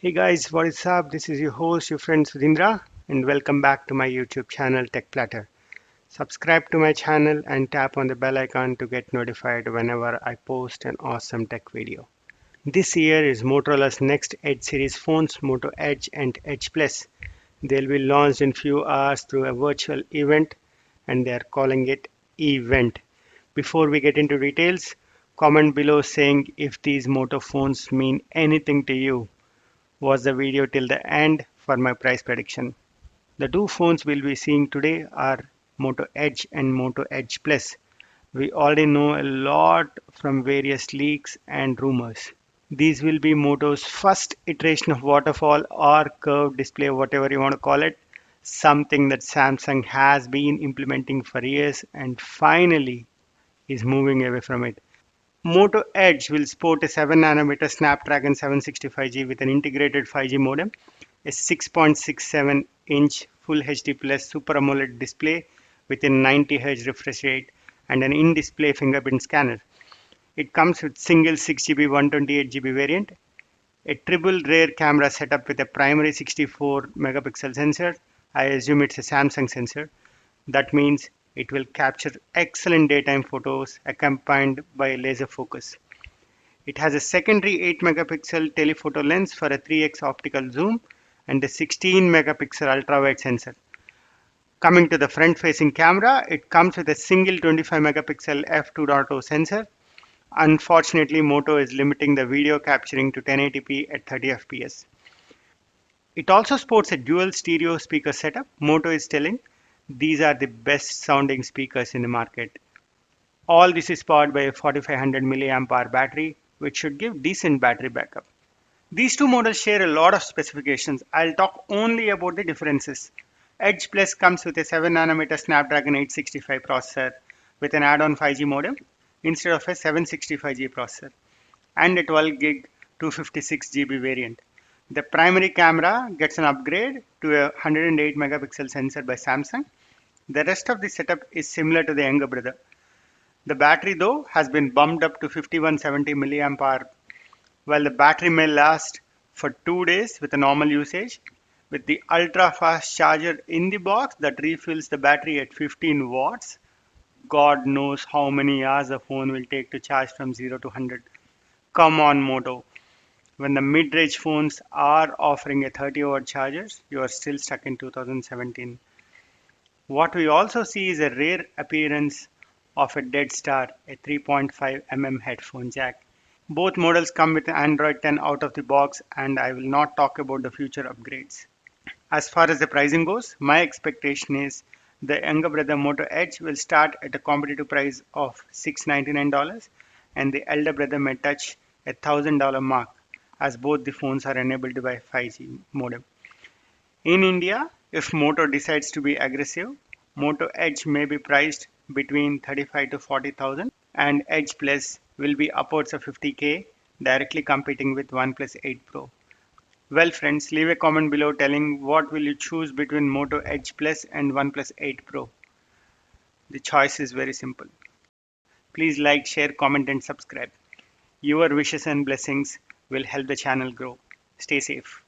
Hey guys, what is up? This is your host, your friend Sudhindra, and welcome back to my YouTube channel Tech Platter. Subscribe to my channel and tap on the bell icon to get notified whenever I post an awesome tech video. This year is Motorola's next Edge series phones, Moto Edge and Edge Plus. They'll be launched in few hours through a virtual event, and they are calling it Event. Before we get into details, comment below saying if these Moto phones mean anything to you. Watch the video till the end for my price prediction. The two phones we'll be seeing today are Moto Edge and Moto Edge Plus. We already know a lot from various leaks and rumors. These will be Moto's first iteration of waterfall or curved display, whatever you want to call it, something that Samsung has been implementing for years and finally is moving away from it. Moto Edge will sport a 7nm Snapdragon 765G with an integrated 5G modem, a 6.67-inch Full HD Plus Super AMOLED display with a 90Hz refresh rate, and an in-display fingerprint scanner. It comes with single 6GB 128GB variant, a triple rear camera setup with a primary 64 megapixel sensor. I assume it's a Samsung sensor. That means it will capture excellent daytime photos accompanied by laser focus. It has a secondary 8 megapixel telephoto lens for a 3x optical zoom and a 16 megapixel ultra-wide sensor. Coming to the front-facing camera, it comes with a single 25 megapixel f2.0 sensor. Unfortunately, Moto is limiting the video capturing to 1080p at 30 fps. It also sports a dual stereo speaker setup. Moto is telling these are the best sounding speakers in the market. All this is powered by a 4500 milliamp hour battery, which should give decent battery backup. These two models share a lot of specifications. I'll talk only about the differences. Edge Plus comes with a 7nm Snapdragon 865 processor with an add-on 5G modem instead of a 765G processor and a 12 gig 256GB variant. The primary camera gets an upgrade to a 108 megapixel sensor by Samsung. The rest of the setup is similar to the younger brother. The battery though has been bumped up to 5170 milliamp hour. While the battery may last for 2 days with a normal usage, with the ultra fast charger in the box that refills the battery at 15 watts, God knows how many hours the phone will take to charge from 0 to 100. Come on Moto. When the mid-range phones are offering a 30-watt chargers, you are still stuck in 2017. What we also see is a rare appearance of a dead star, a 3.5 mm headphone jack. Both models come with Android 10 out of the box, and I will not talk about the future upgrades. As far as the pricing goes, my expectation is the younger brother Moto Edge will start at a competitive price of $699 and the elder brother may touch a $1,000 mark as both the phones are enabled by 5G modem. In India, if Moto decides to be aggressive, Moto Edge may be priced between 35 to 40,000 and Edge Plus will be upwards of 50k, directly competing with OnePlus 8 Pro. Well friends, leave a comment below telling what will you choose between Moto Edge Plus and OnePlus 8 Pro. The choice is very simple. Please like, share, comment and subscribe. Your wishes and blessings will help the channel grow. Stay safe.